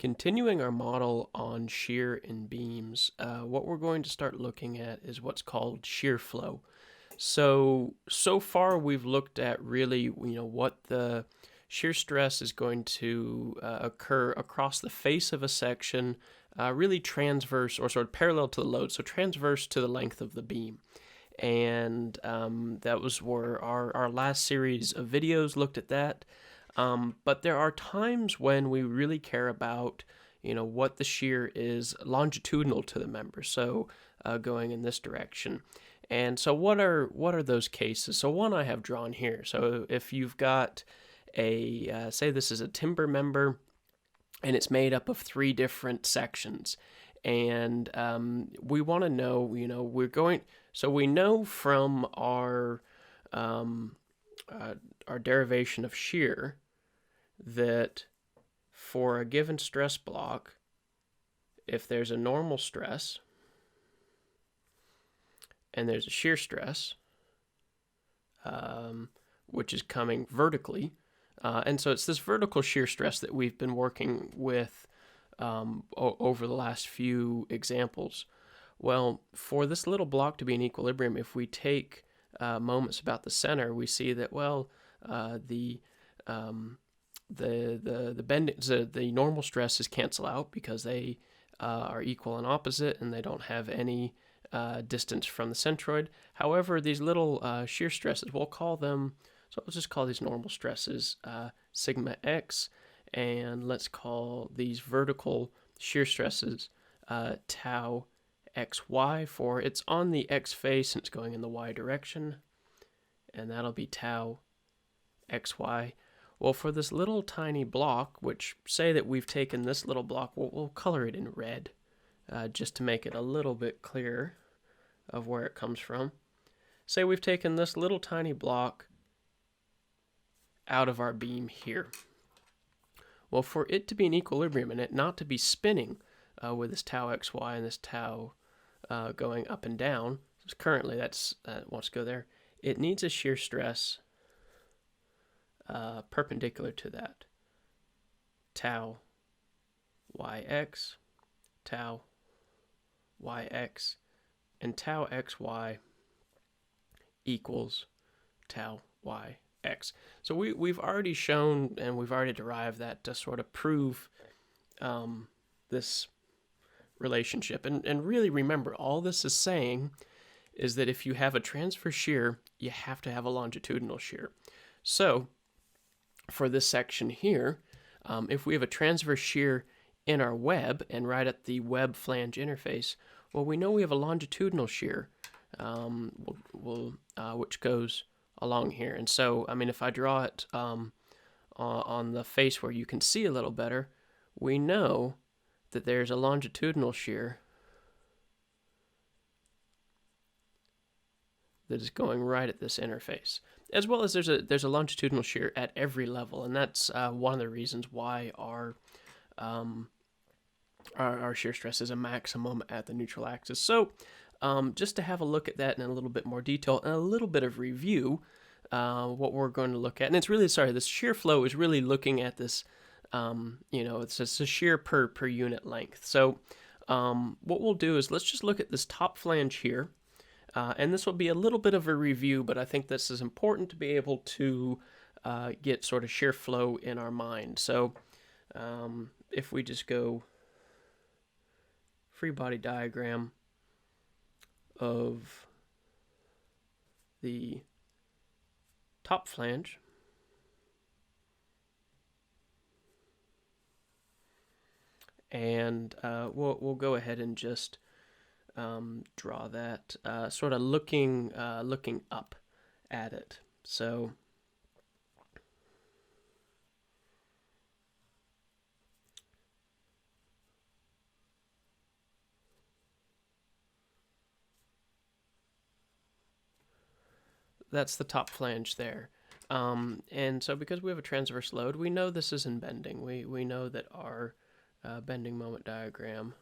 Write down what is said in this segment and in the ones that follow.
Continuing our model on shear and beams, what we're going to start looking at is what's called shear flow. So far we've looked at really, what the shear stress is going to occur across the face of a section, really transverse or sort of parallel to the load, so transverse to the length of the beam. And that was where our last series of videos looked at that. But there are times when we really care about, what the shear is longitudinal to the member, so going in this direction. And so what are those cases? So one I have drawn here. So if you've got a, say this is a timber member, and it's made up of 3 different sections, and we want to know, so we know from our derivation of shear that for a given stress block, if there's a normal stress and there's a shear stress, which is coming vertically, and so it's this vertical shear stress that we've been working with over the last few examples. Well, for this little block to be in equilibrium, if we take moments about the center, we see that, well, the bending, the normal stresses cancel out because they are equal and opposite, and they don't have any distance from the centroid. However, these little shear stresses, we'll call them, so let's just call these normal stresses sigma x, and let's call these vertical shear stresses tau xy, for it's on the x face and it's going in the y direction, and that'll be tau xy. Well, for this little tiny block, which say that we've taken this little block, we'll color it in red just to make it a little bit clearer of where it comes from. Say we've taken this little tiny block out of our beam here. Well, for it to be in equilibrium and it not to be spinning with this tau xy and this tau going up and down, currently that's wants to go there, it needs a shear stress perpendicular to that. Tau yx, tau yx, and tau xy equals tau yx. So we've already shown and we've already derived that to sort of prove this relationship. And really remember, all this is saying is that if you have a transverse shear, you have to have a longitudinal shear. So for this section here, if we have a transverse shear in our web and right at the web flange interface, well, we know we have a longitudinal shear, which goes along here. And so, I mean, if I draw it on the face where you can see a little better, we know that there's a longitudinal shear that is going right at this interface, as well as there's a longitudinal shear at every level, and that's one of the reasons why our shear stress is a maximum at the neutral axis. So just to have a look at that in a little bit more detail and a little bit of review, what we're going to look at, and it's really, this shear flow is really looking at this, it's a shear per unit length. So what we'll do is let's just look at this top flange here. And this will be a little bit of a review, but I think this is important to be able to get sort of shear flow in our mind. So if we just go free body diagram of the top flange, and we'll go ahead and just draw that sort of looking up at it. So that's the top flange there. And so because we have a transverse load, we know this isn't bending. We know that our bending moment diagram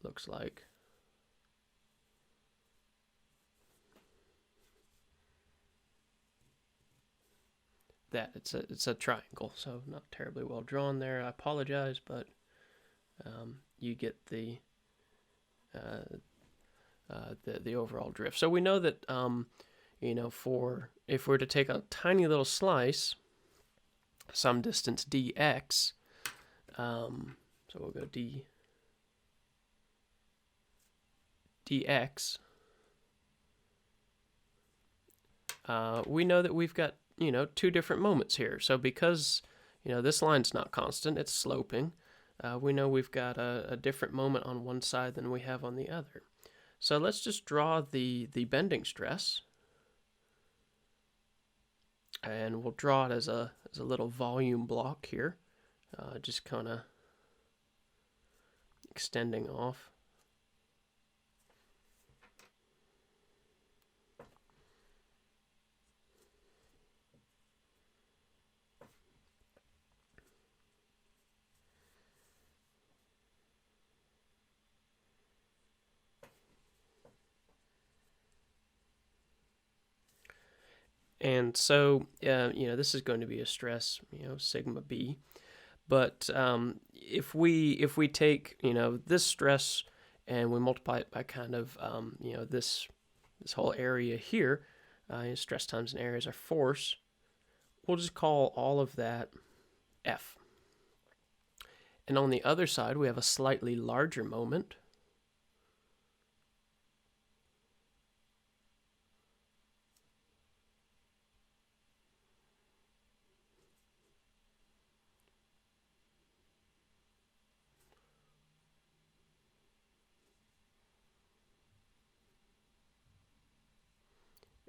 looks like that. It's a triangle, so not terribly well drawn there. I apologize, but you get the overall drift. So we know that for if we're to take a tiny little slice, some distance dx, so we'll go dx. We know that we've got two different moments here. So because this line's not constant, it's sloping. We know we've got a different moment on one side than we have on the other. So let's just draw the bending stress, and we'll draw it as a little volume block here, just kind of extending off. And so, this is going to be a stress, sigma b. But if we take, this stress and we multiply it by kind of, this whole area here, stress times an area is our force, we'll just call all of that F. And on the other side, we have a slightly larger moment.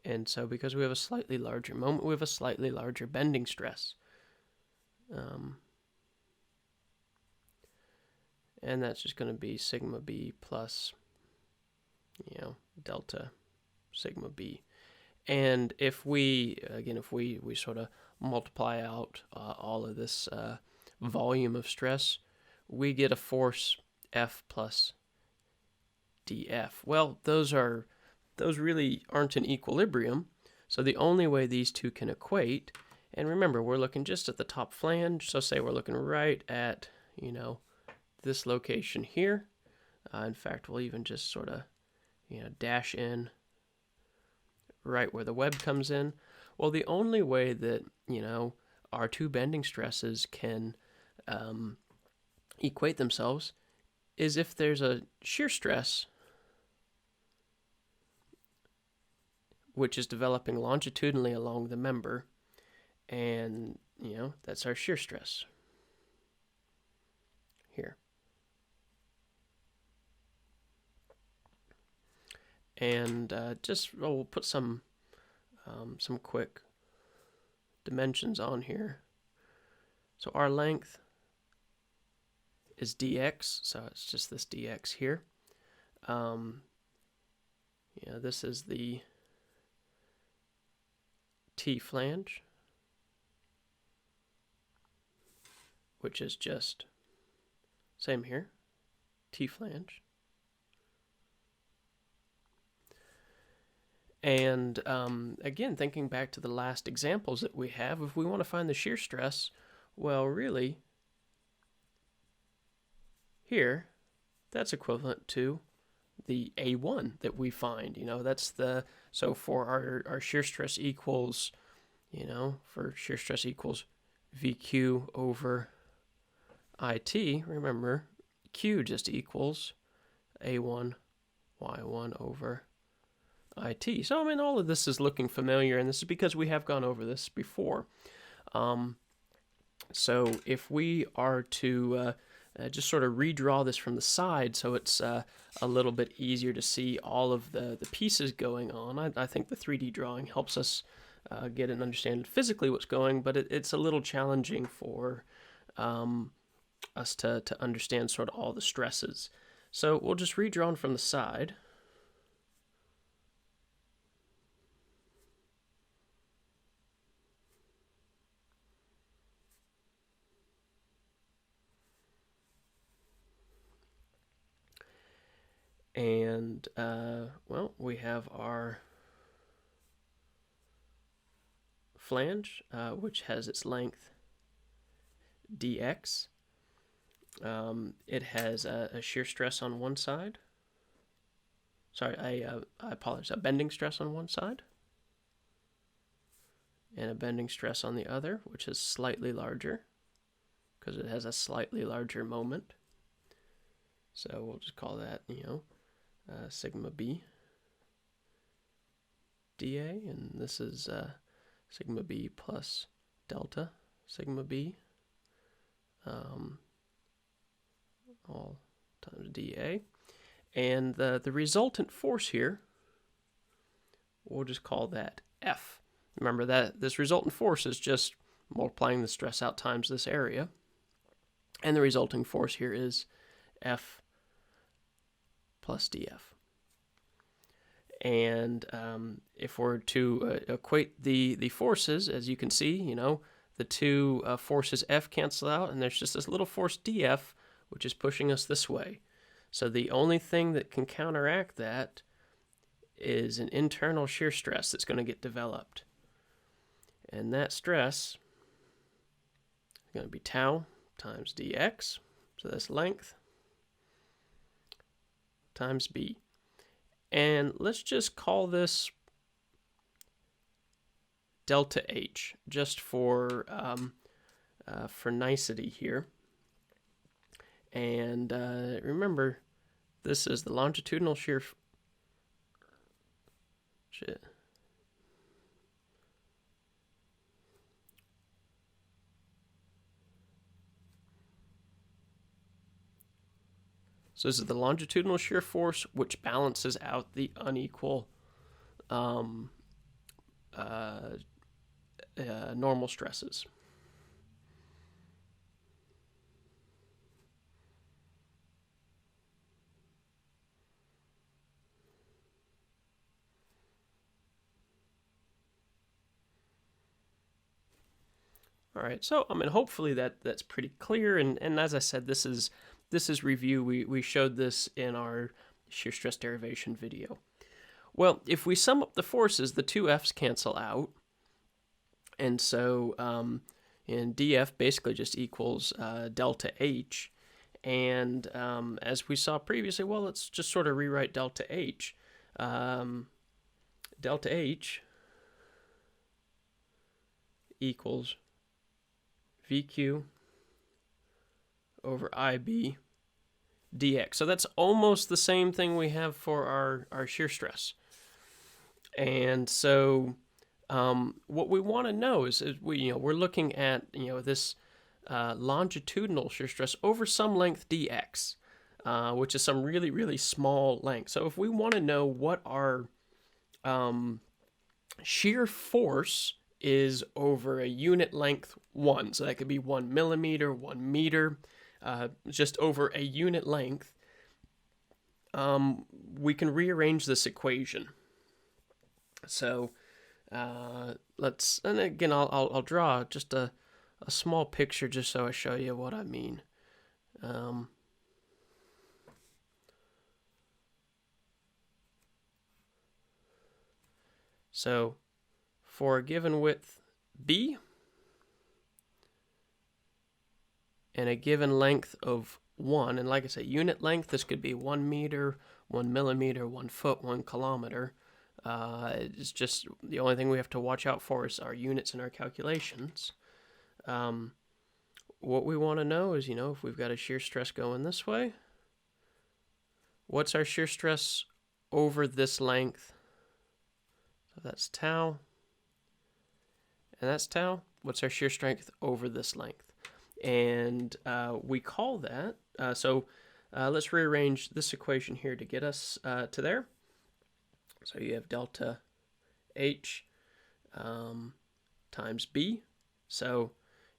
And so because we have a slightly larger moment, we have a slightly larger bending stress. And that's just going to be sigma b plus, delta sigma b. And if we sort of multiply out all of this volume of stress, we get a force F plus dF. Well, those really aren't in equilibrium, so the only way these two can equate, and remember, we're looking just at the top flange, so say we're looking right at, this location here. In fact, we'll even just sort of, dash in right where the web comes in. Well, the only way that, our two bending stresses can equate themselves is if there's a shear stress which is developing longitudinally along the member, and that's our shear stress here. And we'll put some quick dimensions on here. So our length is dx, so it's just this dx here. This is the T flange, which is just same here, T flange. And again, thinking back to the last examples that we have, if we want to find the shear stress, well, really, here, that's equivalent to the A1 that we find. So for our shear stress equals, for shear stress equals VQ over IT, remember, Q just equals A1 Y1 over IT. So, all of this is looking familiar, and this is because we have gone over this before. So if we are to just sort of redraw this from the side so it's a little bit easier to see all of the pieces going on, I think the 3D drawing helps us get and understand physically what's going, but it's a little challenging for us to understand sort of all the stresses. So we'll just redraw from the side. And, we have our flange, which has its length dx. It has a shear stress on one side. Sorry, I apologize. A bending stress on one side and a bending stress on the other, which is slightly larger because it has a slightly larger moment. So we'll just call that, sigma b dA, and this is sigma b plus delta sigma b all times dA. And the resultant force here, we'll just call that F. Remember that this resultant force is just multiplying the stress out times this area. And the resulting force here is F plus dF. And if we're to equate the forces, as you can see, the two forces F cancel out, and there's just this little force dF, which is pushing us this way. So the only thing that can counteract that is an internal shear stress that's going to get developed. And that stress is going to be tau times dx, so that's length, times b. And let's just call this delta H, just for nicety here. And remember, this is the longitudinal shear. So this is the longitudinal shear force, which balances out the unequal normal stresses. All right, so hopefully that's pretty clear. And as I said, this is review. We showed this in our shear stress derivation video. Well, if we sum up the forces, the two F's cancel out, and so and dF basically just equals delta H. And as we saw previously, well, let's just sort of rewrite delta H. Delta H equals VQ over IB dx. So that's almost the same thing we have for our shear stress. And so what we want to know is we're looking at this longitudinal shear stress over some length dx, which is some really, really small length. So if we want to know what our shear force is over a unit length 1, so that could be 1 millimeter, 1 meter, just over a unit length, we can rearrange this equation. So let's, and again, I'll draw just a small picture just so I show you what I mean. So for a given width B and a given length of 1, and like I said, unit length, this could be 1 meter, 1 millimeter, 1 foot, 1 kilometer. It's just the only thing we have to watch out for is our units in our calculations. What we want to know is, if we've got a shear stress going this way, what's our shear stress over this length? So that's tau. And that's tau. What's our shear strength over this length? And we call that, let's rearrange this equation here to get us to there. So you have delta H times B. So,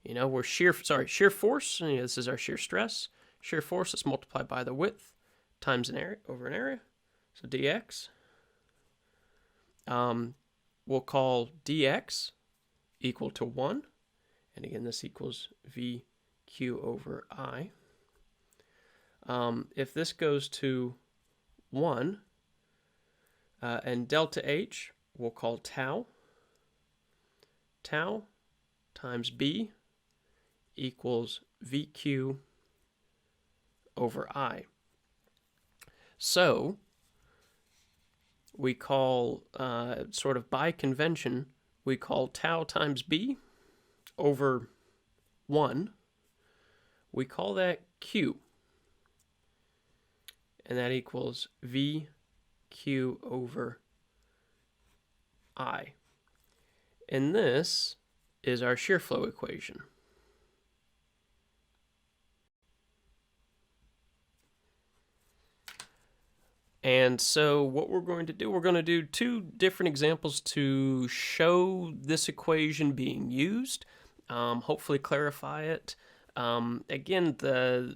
we're shear force. This is our shear stress. Shear force is multiplied by the width times an area over an area. So dx. We'll call dx equal to 1. And again, this equals VQ over I. If this goes to 1, and delta H we'll call tau. tau times B equals VQ over I. So we call, sort of by convention, we call tau times B over 1, we call that Q. And that equals VQ over I. And this is our shear flow equation. And so what we're going to do two different examples to show this equation being used, hopefully clarify it. Again, the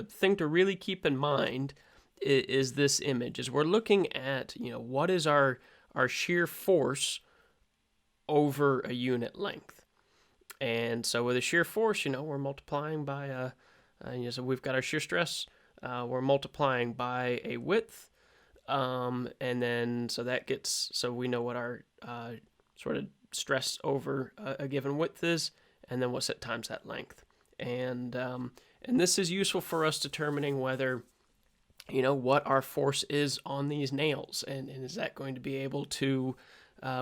thing to really keep in mind is this image. Is we're looking at, what is our shear force over a unit length. And so with a shear force, we're multiplying by, so we've got our shear stress, we're multiplying by a width, and then so we know what our sort of stress over a given width is, and then what's it times that length. And this is useful for us determining whether, what our force is on these nails, and is that going to be able to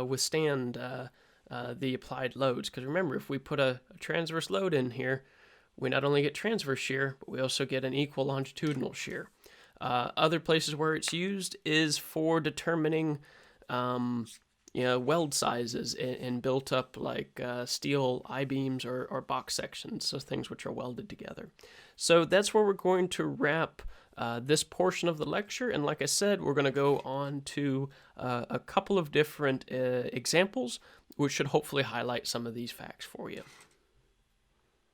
withstand the applied loads. Because remember, if we put a transverse load in here, we not only get transverse shear, but we also get an equal longitudinal shear. Other places where it's used is for determining weld sizes in built up like steel I-beams or box sections, so things which are welded together. So that's where we're going to wrap this portion of the lecture, and like I said, we're going to go on to a couple of different examples which should hopefully highlight some of these facts for you.